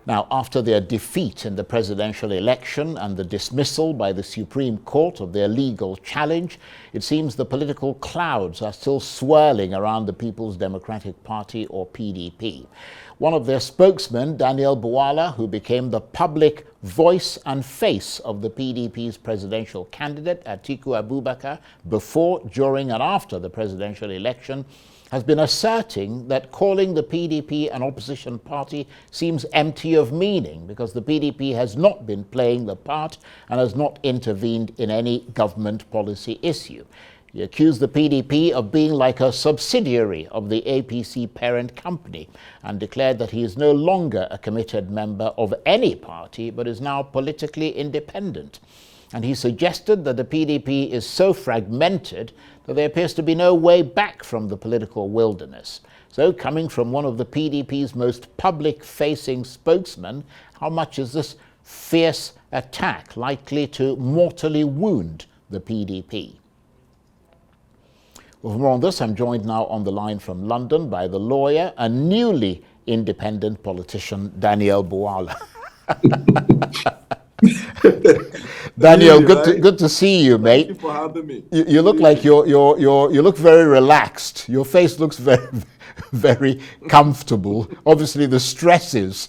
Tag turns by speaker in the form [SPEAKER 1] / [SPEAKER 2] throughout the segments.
[SPEAKER 1] Now, after their defeat in the presidential election and the dismissal by the Supreme Court of their legal challenge, it seems the political clouds are still swirling around the People's Democratic Party, or PDP. One of their spokesmen, Daniel Bwala, who became the public voice and face of the PDP's presidential candidate, Atiku Abubakar, before, during and after the presidential election, has been asserting that calling the PDP an opposition party seems empty of meaning because the PDP has not been playing the part and has not intervened in any government policy issue. He accused the PDP of being like a subsidiary of the APC parent company and declared that he is no longer a committed member of any party but is now politically independent. And he suggested that the PDP is so fragmented that there appears to be no way back from the political wilderness. So, coming from one of the PDP's most public-facing spokesmen, how much is this fierce attack likely to mortally wound the PDP? Well, for more on this, I'm joined now on the line from London by the lawyer and newly independent politician, Daniel Bwala. Daniel, good to see you, mate.
[SPEAKER 2] Thank you for having me.
[SPEAKER 1] You look like you look very relaxed. Your face looks very comfortable. Obviously, the stresses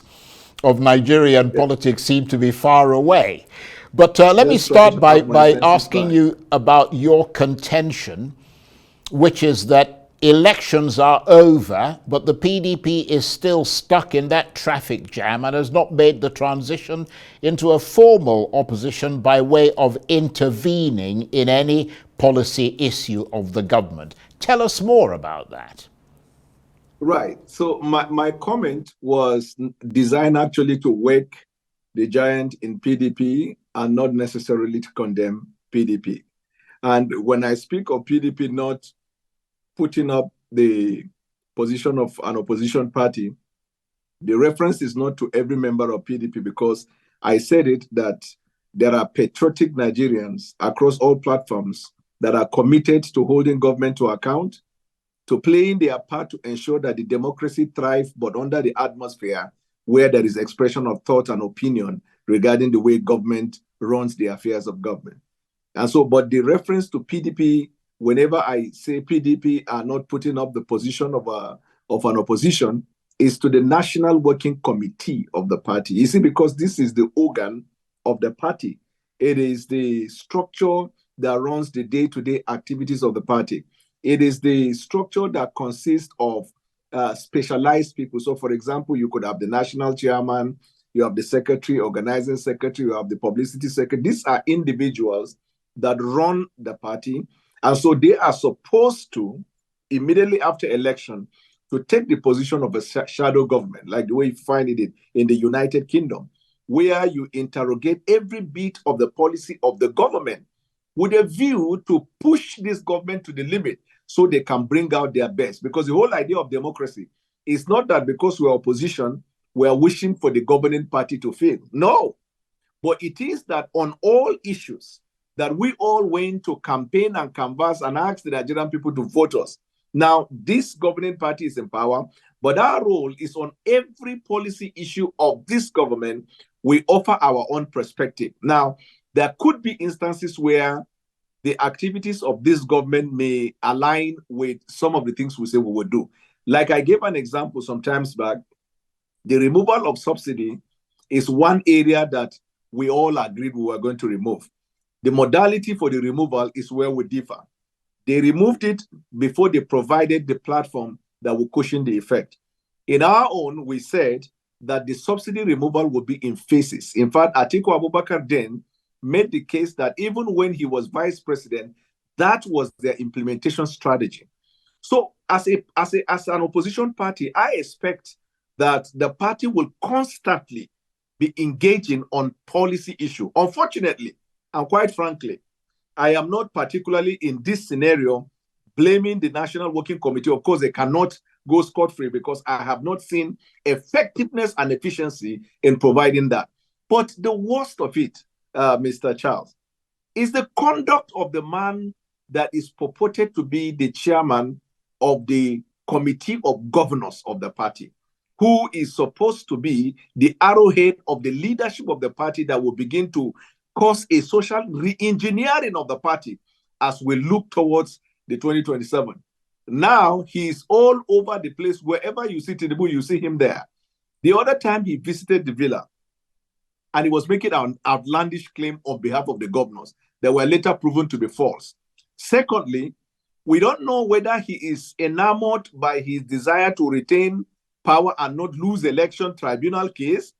[SPEAKER 1] of Nigerian politics seem to be far away. But let me start by asking you about your contention, which is that elections are over, but the PDP is still stuck in that traffic jam and has not made the transition into a formal opposition by way of intervening in any policy issue of the government. Tell us more about that.
[SPEAKER 2] Right. So my comment was designed actually to wake the giant in PDP and not necessarily to condemn PDP. And when I speak of PDP not putting up the position of an opposition party, the reference is not to every member of PDP, because I said it that there are patriotic Nigerians across all platforms that are committed to holding government to account, to playing their part to ensure that the democracy thrives, but under the atmosphere where there is expression of thought and opinion regarding the way government runs the affairs of government. And so, but the reference to PDP, whenever I say PDP are not putting up the position of an opposition, is to the National Working Committee of the party. You see, because this is the organ of the party. It is the structure that runs the day-to-day activities of the party. It is the structure that consists of specialized people. So, for example, you could have the national chairman, you have the secretary, organizing secretary, you have the publicity secretary. These are individuals that run the party. And so they are supposed to, immediately after election, to take the position of a shadow government, like the way you find it in the United Kingdom, where you interrogate every bit of the policy of the government with a view to push this government to the limit so they can bring out their best. Because the whole idea of democracy is not that because we're opposition, we're wishing for the governing party to fail. No. But it is that on all issues, that we all went to campaign and canvass and ask the Nigerian people to vote us. Now, this governing party is in power, but our role is on every policy issue of this government, we offer our own perspective. Now, there could be instances where the activities of this government may align with some of the things we say we will do. Like I gave an example some times back, the removal of subsidy is one area that we all agreed we were going to remove. The modality for the removal is where we differ. They removed it before they provided the platform that will cushion the effect. In our own, we said that the subsidy removal would be in phases. In fact, Atiku Abubakar then made the case that even when he was vice president, that was their implementation strategy. So as an opposition party, I expect that the party will constantly be engaging on policy issue. Unfortunately, and quite frankly, I am not particularly in this scenario blaming the National Working Committee. Of course, they cannot go scot-free because I have not seen effectiveness and efficiency in providing that. But the worst of it, Mr. Charles, is the conduct of the man that is purported to be the chairman of the committee of governors of the party, who is supposed to be the arrowhead of the leadership of the party that will begin to cause a social re-engineering of the party as we look towards the 2027. Now he's all over the place. Wherever you see Tinubu, you see him there. The other time he visited the villa, and he was making an outlandish claim on behalf of the governors that were later proven to be false. Secondly, we don't know whether he is enamored by his desire to retain power and not lose election tribunal case,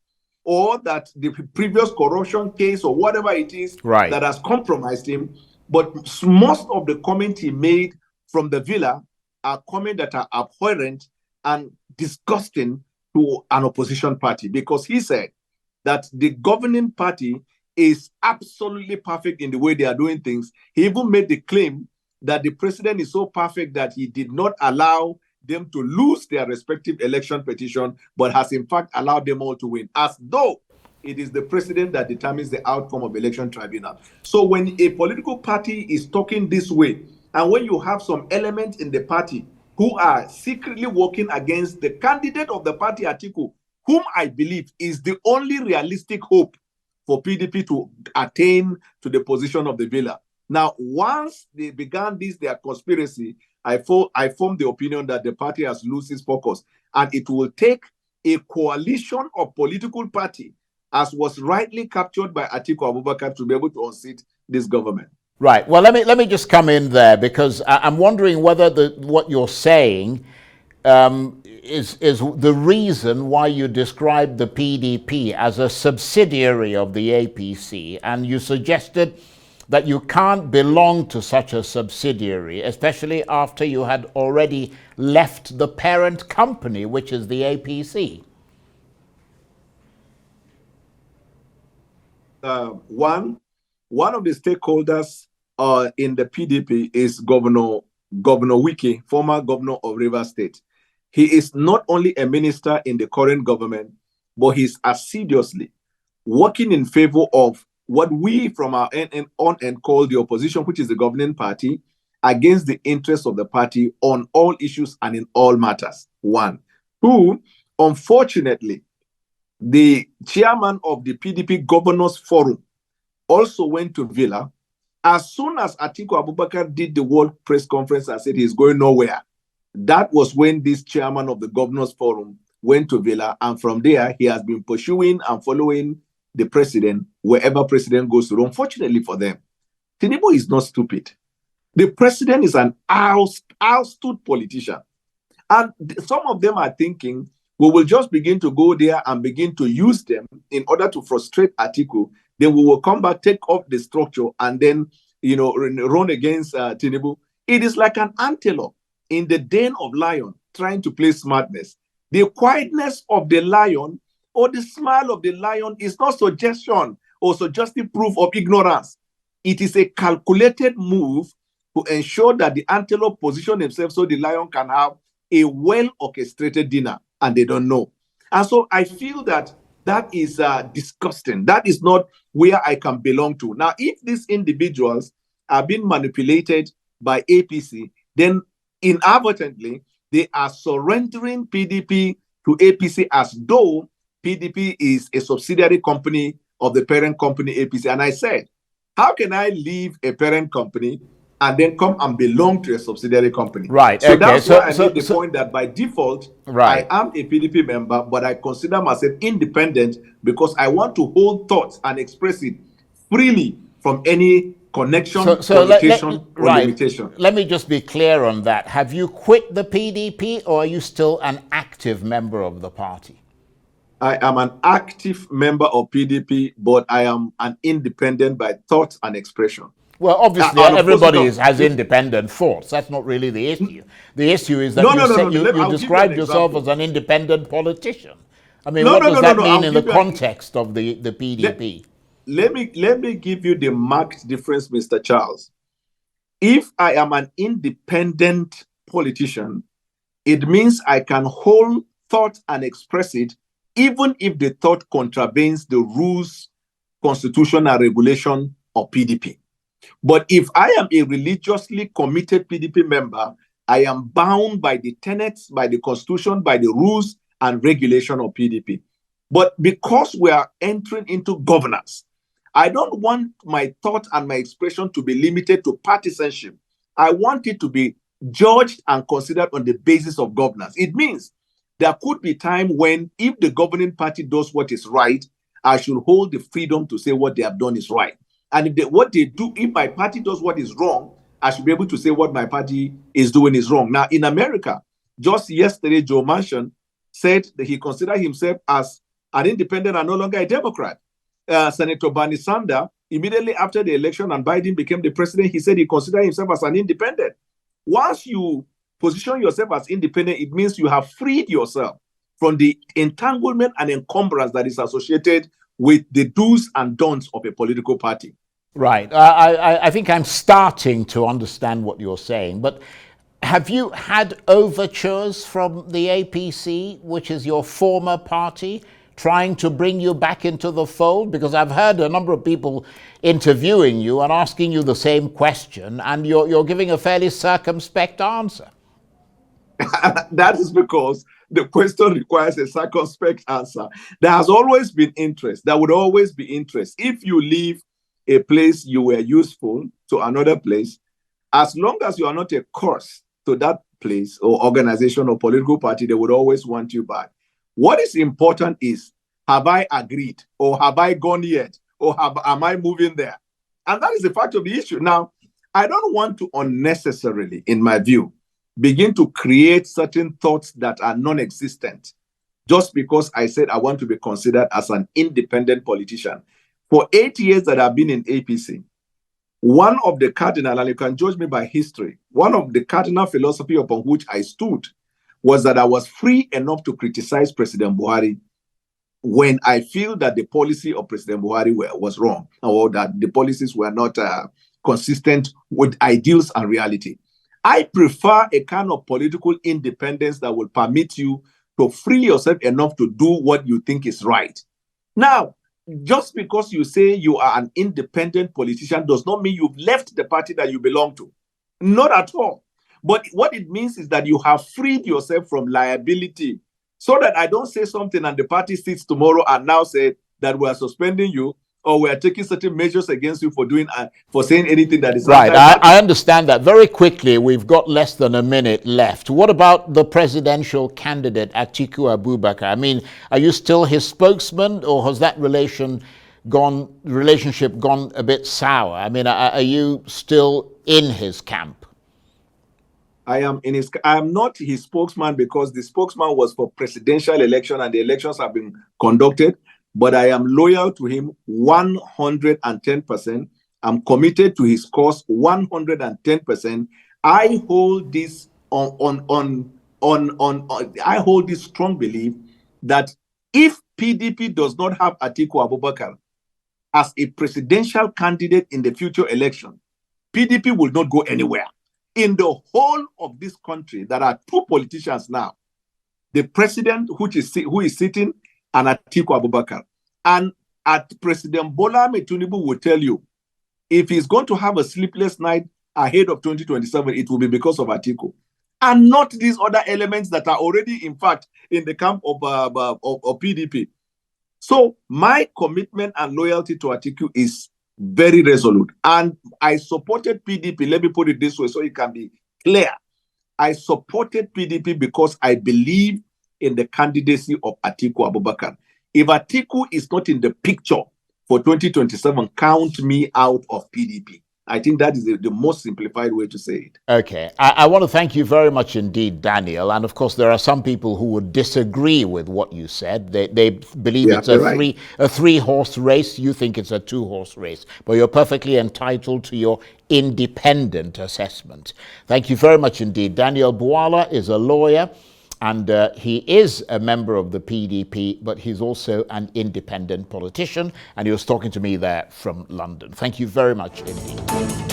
[SPEAKER 2] or that the previous corruption case or whatever it is that has compromised him. But most of the comments he made from the villa are comments that are abhorrent and disgusting to an opposition party, because he said that the governing party is absolutely perfect in the way they are doing things. He even made the claim that the president is so perfect that he did not allow them to lose their respective election petition, but has in fact allowed them all to win, as though it is the president that determines the outcome of election tribunal. So when a political party is talking this way, and when you have some elements in the party who are secretly working against the candidate of the party, Atiku, whom I believe is the only realistic hope for PDP to attain to the position of the villa. Now, once they began their conspiracy, I formed the opinion that the party has lost its focus, and it will take a coalition of political party, as was rightly captured by Atiku Abubakar, to be able to unseat this government.
[SPEAKER 1] Right. Well, let me just come in there, because I'm wondering whether what you're saying is the reason why you describe the PDP as a subsidiary of the APC, and you suggested that you can't belong to such a subsidiary, especially after you had already left the parent company, which is the APC.
[SPEAKER 2] One of the stakeholders in the PDP is Governor Wike, former governor of Rivers State. He is not only a minister in the current government, but he's assiduously working in favor of what we from our end call the opposition, which is the governing party, against the interests of the party on all issues and in all matters. One. Two, unfortunately, the chairman of the PDP Governors Forum also went to Villa. As soon as Atiku Abubakar did the World Press Conference and said he's going nowhere, that was when this chairman of the Governors Forum went to Villa, and from there he has been pursuing and following the president wherever president goes to. Unfortunately for them, Tinubu is not stupid. The president is an outstood politician. And some of them are thinking, we will just begin to go there and begin to use them in order to frustrate Atiku. Then we will come back, take off the structure, and then, run against Tinubu. It is like an antelope in the den of lion trying to play smartness. The quietness of the lion or the smile of the lion is not suggestion or suggestive proof of ignorance. It is a calculated move to ensure that the antelope position himself so the lion can have a well-orchestrated dinner, and they don't know. And so I feel that is disgusting. That is not where I can belong to. Now, if these individuals are being manipulated by APC, then inadvertently, they are surrendering PDP to APC as though PDP is a subsidiary company of the parent company APC. And I said, how can I leave a parent company and then come and belong to a subsidiary company?
[SPEAKER 1] Right.
[SPEAKER 2] So that's why I made the point that by default, I am a PDP member, but I consider myself independent because I want to hold thoughts and express it freely from any connection, connotation, or limitation.
[SPEAKER 1] Let me just be clear on that. Have you quit the PDP, or are you still an active member of the party?
[SPEAKER 2] I am an active member of PDP, but I am an independent by thought and expression.
[SPEAKER 1] Well, obviously, everybody has independent thoughts. That's not really the issue. The issue is that you described yourself as an independent politician. I mean, what does that mean in the context of the PDP?
[SPEAKER 2] Let me give you the marked difference, Mr. Charles. If I am an independent politician, it means I can hold thought and express it, even if the thought contravenes the rules, constitution, and regulation of PDP. But if I am a religiously committed PDP member, I am bound by the tenets, by the constitution, by the rules and regulation of PDP. But because we are entering into governance, I don't want my thought and my expression to be limited to partisanship. I want it to be judged and considered on the basis of governance. It means there could be time when, if the governing party does what is right, I should hold the freedom to say what they have done is right. And if my party does what is wrong, I should be able to say what my party is doing is wrong. Now, in America, just yesterday, Joe Manchin said that he considered himself as an independent and no longer a Democrat. Senator Bernie Sanders, immediately after the election and Biden became the president, he said he considered himself as an independent. Once you position yourself as independent, it means you have freed yourself from the entanglement and encumbrance that is associated with the do's and don'ts of a political party.
[SPEAKER 1] Right. I think I'm starting to understand what you're saying, but have you had overtures from the APC, which is your former party, trying to bring you back into the fold? Because I've heard a number of people interviewing you and asking you the same question, and you're giving a fairly circumspect answer.
[SPEAKER 2] That is because the question requires a circumspect answer. There has always been interest. There would always be interest. If you leave a place you were useful to another place, as long as you are not a curse to that place or organization or political party, they would always want you back. What is important is, have I agreed, or have I gone yet, or am I moving there? And that is the fact of the issue. Now, I don't want to unnecessarily, in my view, begin to create certain thoughts that are non-existent just because I said I want to be considered as an independent politician. For 8 years that I've been in APC, one of the cardinal, and you can judge me by history, one of the cardinal philosophy upon which I stood was that I was free enough to criticize President Buhari when I feel that the policy of President Buhari was wrong, or that the policies were not consistent with ideals and reality. I prefer a kind of political independence that will permit you to free yourself enough to do what you think is right. Now, just because you say you are an independent politician does not mean you've left the party that you belong to. Not at all. But what it means is that you have freed yourself from liability, so that I don't say something and the party sits tomorrow and now say that we are suspending you, or we are taking certain measures against you for saying anything that is
[SPEAKER 1] right. I understand that. Very quickly, we've got less than a minute left. What about the presidential candidate, Atiku Abubakar? I mean, are you still his spokesman, or has that relationship gone a bit sour? I mean, are you still in his camp?
[SPEAKER 2] I am not his spokesman, because the spokesman was for presidential election and the elections have been conducted. But I am loyal to him 110%. I'm committed to his cause 110%. I hold this I hold this strong belief that if PDP does not have Atiku Abubakar as a presidential candidate in the future election, PDP will not go anywhere. In the whole of this country, there are two politicians now: the president who is sitting, and Atiku Abubakar. And President Bwala Tinubu will tell you, if he's going to have a sleepless night ahead of 2027, it will be because of Atiku, and not these other elements that are already, in fact, in the camp of PDP. So my commitment and loyalty to Atiku is very resolute. And I supported PDP, let me put it this way so it can be clear. I supported PDP because I believe in the candidacy of Atiku Abubakar. If Atiku is not in the picture for 2027, count me out of PDP. I think that is the most simplified way to say it.
[SPEAKER 1] Okay. I want to thank you very much indeed, Daniel. And of course, there are some people who would disagree with what you said. They believe it's a three-horse race. You think it's a two-horse race. But you're perfectly entitled to your independent assessment. Thank you very much indeed. Daniel Bwala is a lawyer, and he is a member of the PDP, but he's also an independent politician, and he was talking to me there from London. Thank you very much indeed.